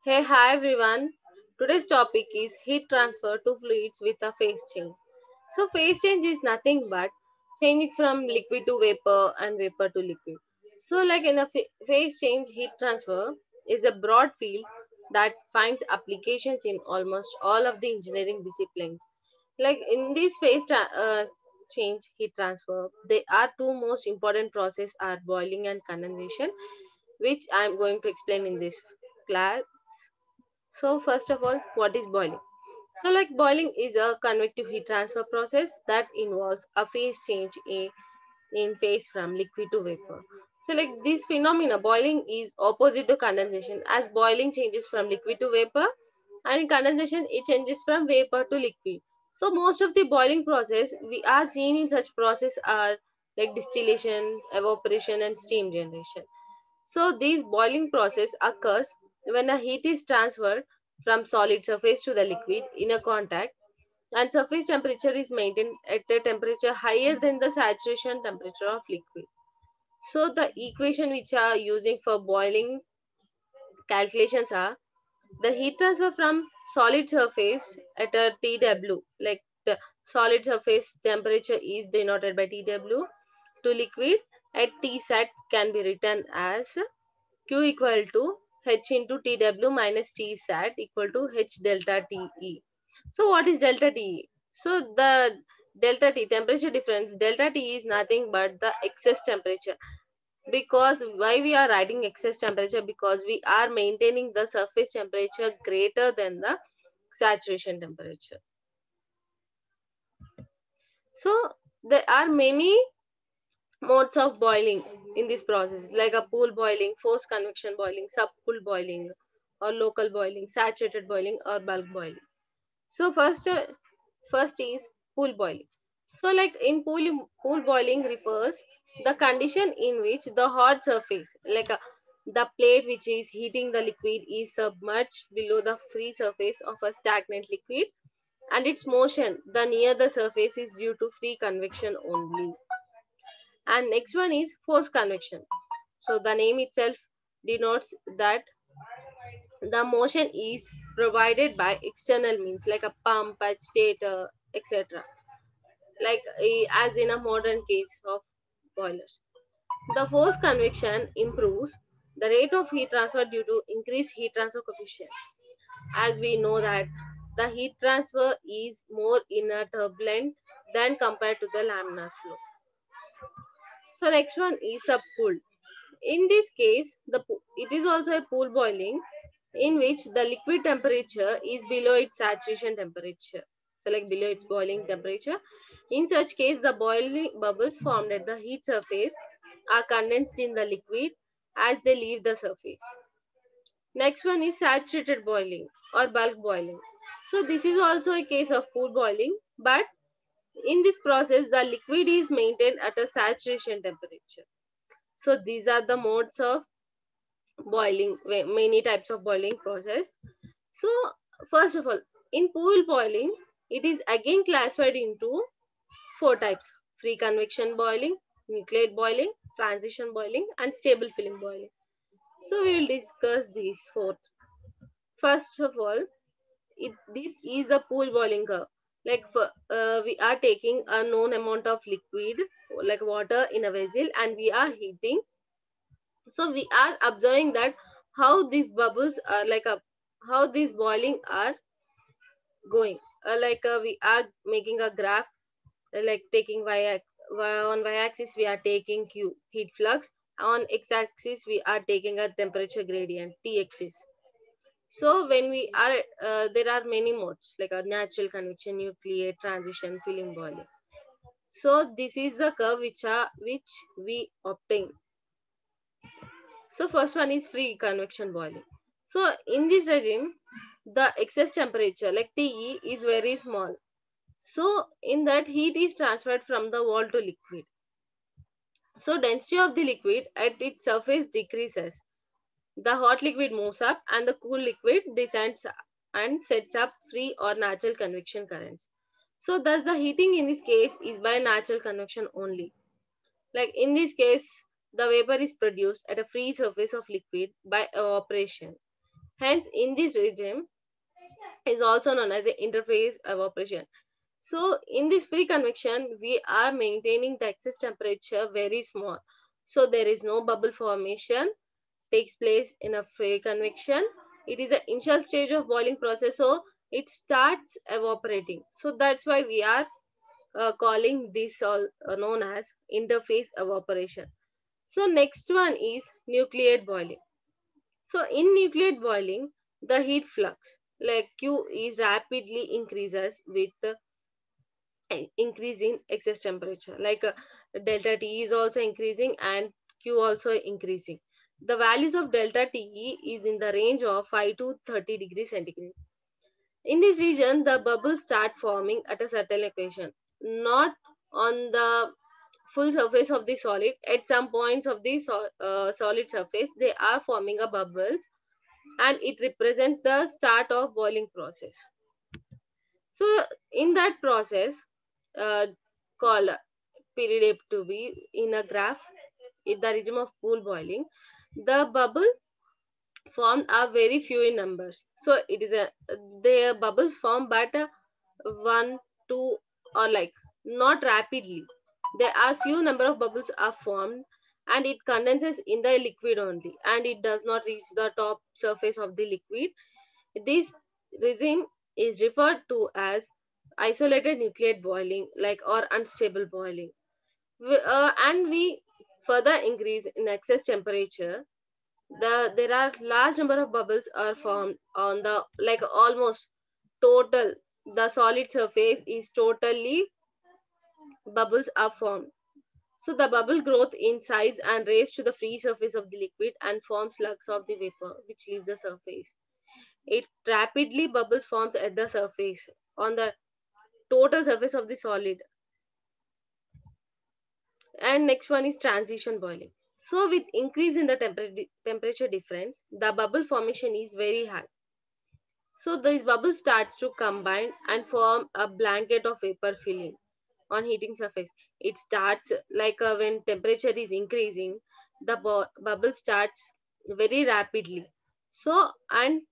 Hi everyone. Today's topic is heat transfer to fluids with a phase change. So, phase change is nothing but changing from liquid to vapor and vapor to liquid. So, like in a phase change, heat transfer is a broad field that finds applications in almost all of the engineering disciplines. Like in this change heat transfer, there are two most important processes are boiling and condensation, which I am going to explain in this class. So first of all, what is boiling? So like boiling is a convective heat transfer process that involves a phase change in phase from liquid to vapor. So like this phenomena, boiling is opposite to condensation, as boiling changes from liquid to vapor, and in condensation it changes from vapor to liquid. So most of the boiling process we are seeing in such process are like distillation, evaporation and steam generation. So this boiling process occurs when a heat is transferred from solid surface to the liquid in a contact, and surface temperature is maintained at a temperature higher than the saturation temperature of liquid. So the equation which are using for boiling calculations are the heat transfer from solid surface at a TW, like the solid surface temperature is denoted by TW, to liquid at Tsat can be written as Q equal to H into TW minus Tsat equal to H delta TE. So what is delta TE? So the delta T temperature difference, delta T is nothing but the excess temperature. Because why we are writing excess temperature? Because we are maintaining the surface temperature greater than the saturation temperature. So there are many modes of boiling in this process, like a pool boiling, forced convection boiling, subpool boiling, or local boiling, saturated boiling, or bulk boiling. So first is pool boiling. So like in pool boiling refers the condition in which the hot surface, like the plate which is heating the liquid, is submerged below the free surface of a stagnant liquid, and its motion the near the surface is due to free convection only. And next one is forced convection. So the name itself denotes that the motion is provided by external means like a pump, agitator, etc. Like as in a modern case of boilers. The forced convection improves the rate of heat transfer due to increased heat transfer coefficient. As we know that the heat transfer is more in a turbulent than compared to the laminar flow. So next one is subcooled. In this case, it is also a pool boiling in which the liquid temperature is below its saturation temperature. So like below its boiling temperature. In such case, the boiling bubbles formed at the heat surface are condensed in the liquid as they leave the surface. Next one is saturated boiling or bulk boiling. So this is also a case of pool boiling, but in this process, the liquid is maintained at a saturation temperature. So these are the modes of boiling, many types of boiling process. So first of all, in pool boiling, it is again classified into four types: free convection boiling, nucleate boiling, transition boiling, and stable film boiling. So we will discuss these four. First of all, this is a pool boiling curve. Like we are taking a known amount of liquid like water in a vessel and we are heating. So we are observing that how these bubbles are how these boiling are going. We are making a graph, like taking on y-axis we are taking q heat flux, on x-axis we are taking a temperature gradient t-axis. So when we are there are many modes like a natural convection, nucleate, transition, filling, boiling. So this is the curve which we obtain. So first one is free convection boiling. So in this regime, the excess temperature like TE is very small. So in that heat is transferred from the wall to liquid. So density of the liquid at its surface decreases. The hot liquid moves up and the cool liquid descends and sets up free or natural convection currents. So thus the heating in this case is by natural convection only. Like in this case, the vapor is produced at a free surface of liquid by evaporation. Hence, in this regime is also known as the interface evaporation. So in this free convection, we are maintaining the excess temperature very small. So there is no bubble formation takes place in a free convection. It is an initial stage of boiling process, so it starts evaporating. So that's why we are calling this all known as interface evaporation. So next one is nucleate boiling. So in nucleate boiling, the heat flux like Q is rapidly increases with increase in excess temperature. Like delta T is also increasing and Q also increasing. The values of delta T is in the range of 5 to 30 degrees centigrade. In this region, the bubbles start forming at a certain location, not on the full surface of the solid. At some points of the solid surface, they are forming a bubbles, and it represents the start of boiling process. So in that process, uh, called period to be in a graph, in the regime of pool boiling, the bubble formed are very few in numbers. So it is a the bubbles form but one, two, or like not rapidly. There are few number of bubbles are formed, and it condenses in the liquid only, and it does not reach the top surface of the liquid. This regime is referred to as isolated nucleate boiling, like or unstable boiling. And we further increase in excess temperature. There are large number of bubbles are formed on the like almost total. The solid surface is totally bubbles are formed. So the bubble growth in size and raise to the free surface of the liquid and forms slugs of the vapor which leaves the surface. It rapidly bubbles forms at the surface on the total surface of the solid. And next one is transition boiling. So with increase in the temperature difference, the bubble formation is very high. So these bubbles start to combine and form a blanket of vapor filling on heating surface. It starts like when temperature is increasing, the bubble starts very rapidly. So and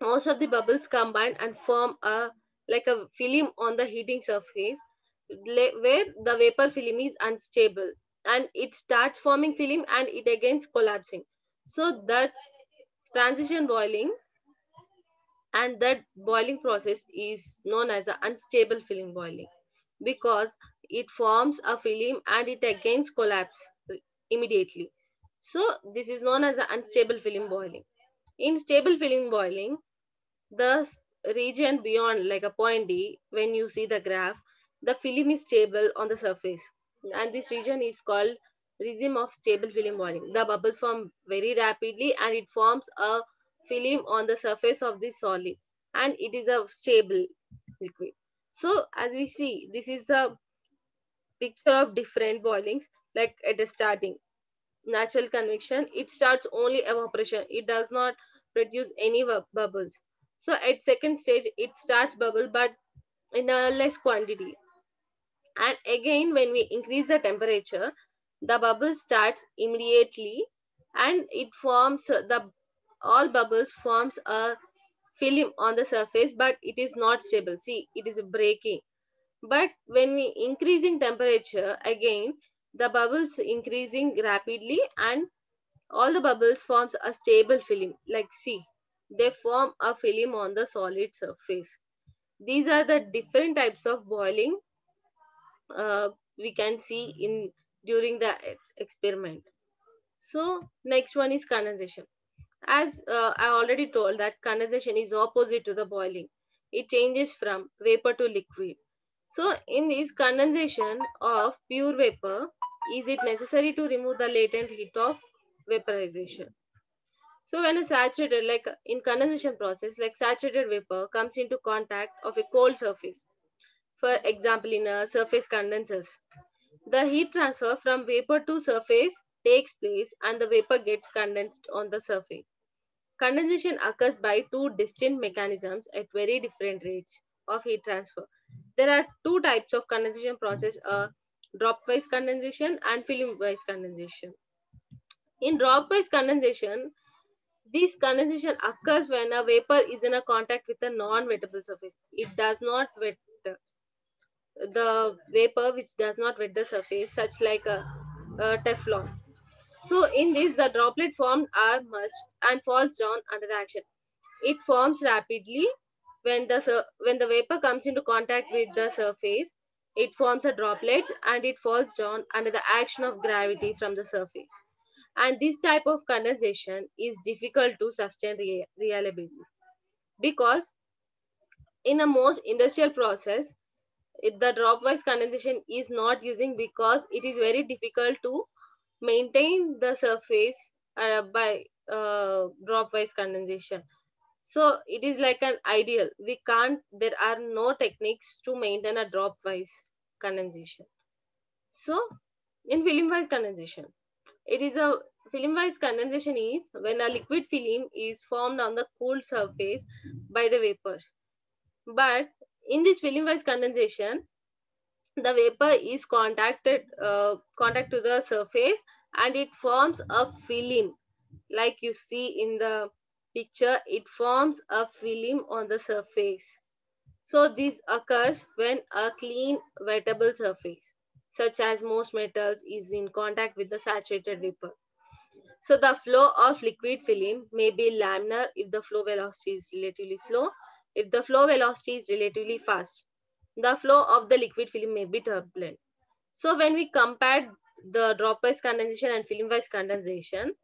most of the bubbles combine and form a like a film on the heating surface where the vapor film is unstable, and it starts forming film and it again collapsing. So that's transition boiling, and that boiling process is known as an unstable film boiling because it forms a film and it again collapse immediately. So this is known as an unstable film boiling. In stable film boiling, the region beyond like a point D, when you see the graph, the film is stable on the surface, and this region is called regime of stable film boiling. The bubble form very rapidly and it forms a film on the surface of the solid, and it is a stable liquid. So as we see, this is the picture of different boilings. Like at the starting, natural convection, it starts only evaporation, it does not produce any bubbles. So at second stage it starts bubble but in a less quantity, and again when we increase the temperature, the bubble starts immediately, and it forms the all bubbles forms a film on the surface, but it is not stable. See, it is breaking. But when we increase in temperature again, the bubbles increasing rapidly, and all the bubbles forms a stable film. Like see, they form a film on the solid surface. These are the different types of boiling we can see in during the experiment. So next one is condensation. As I already told that condensation is opposite to the boiling. It changes from vapor to liquid. So in this condensation of pure vapor, is it necessary to remove the latent heat of vaporization? So when a saturated, like in condensation process, like saturated vapor comes into contact of a cold surface, for example in a surface condensers, the heat transfer from vapor to surface takes place and the vapor gets condensed on the surface. Condensation occurs by two distinct mechanisms at very different rates of heat transfer. There are two types of condensation process, drop-wise condensation and film-wise condensation. In drop-wise condensation, This condensation occurs when a vapor is in a contact with a non-wettable surface. It does not wet the vapor which does not wet the surface, such like a Teflon. So in this, the droplet formed are merged and falls down under the action. It forms rapidly when the vapor comes into contact with the surface. It forms a droplet and it falls down under the action of gravity from the surface. And this type of condensation is difficult to sustain reliability, because in a most industrial process, the dropwise condensation is not using, because it is very difficult to maintain the surface by dropwise condensation. So it is like an ideal. We can't, there are no techniques to maintain a dropwise condensation. So in film-wise condensation, it is a film-wise condensation is when a liquid film is formed on the cooled surface by the vapors. But in this film-wise condensation, the vapor is contact to the surface and it forms a film, like you see in the picture. It forms a film on the surface. So this occurs when a clean wettable surface, such as most metals, is in contact with the saturated vapor. So the flow of liquid film may be laminar if the flow velocity is relatively slow. If the flow velocity is relatively fast, the flow of the liquid film may be turbulent. So when we compare the dropwise condensation and film-wise condensation,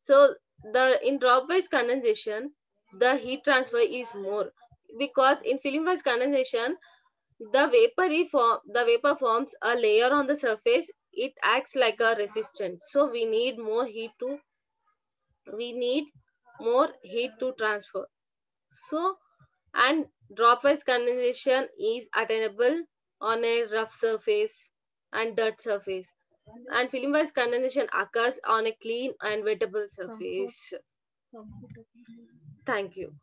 so the in dropwise condensation, the heat transfer is more, because in film-wise condensation, the vapor forms a layer on the surface. It acts like a resistant. So we need more heat to transfer. So, and dropwise condensation is attainable on a rough surface and dirt surface, and film-wise condensation occurs on a clean and wettable surface. Thank you.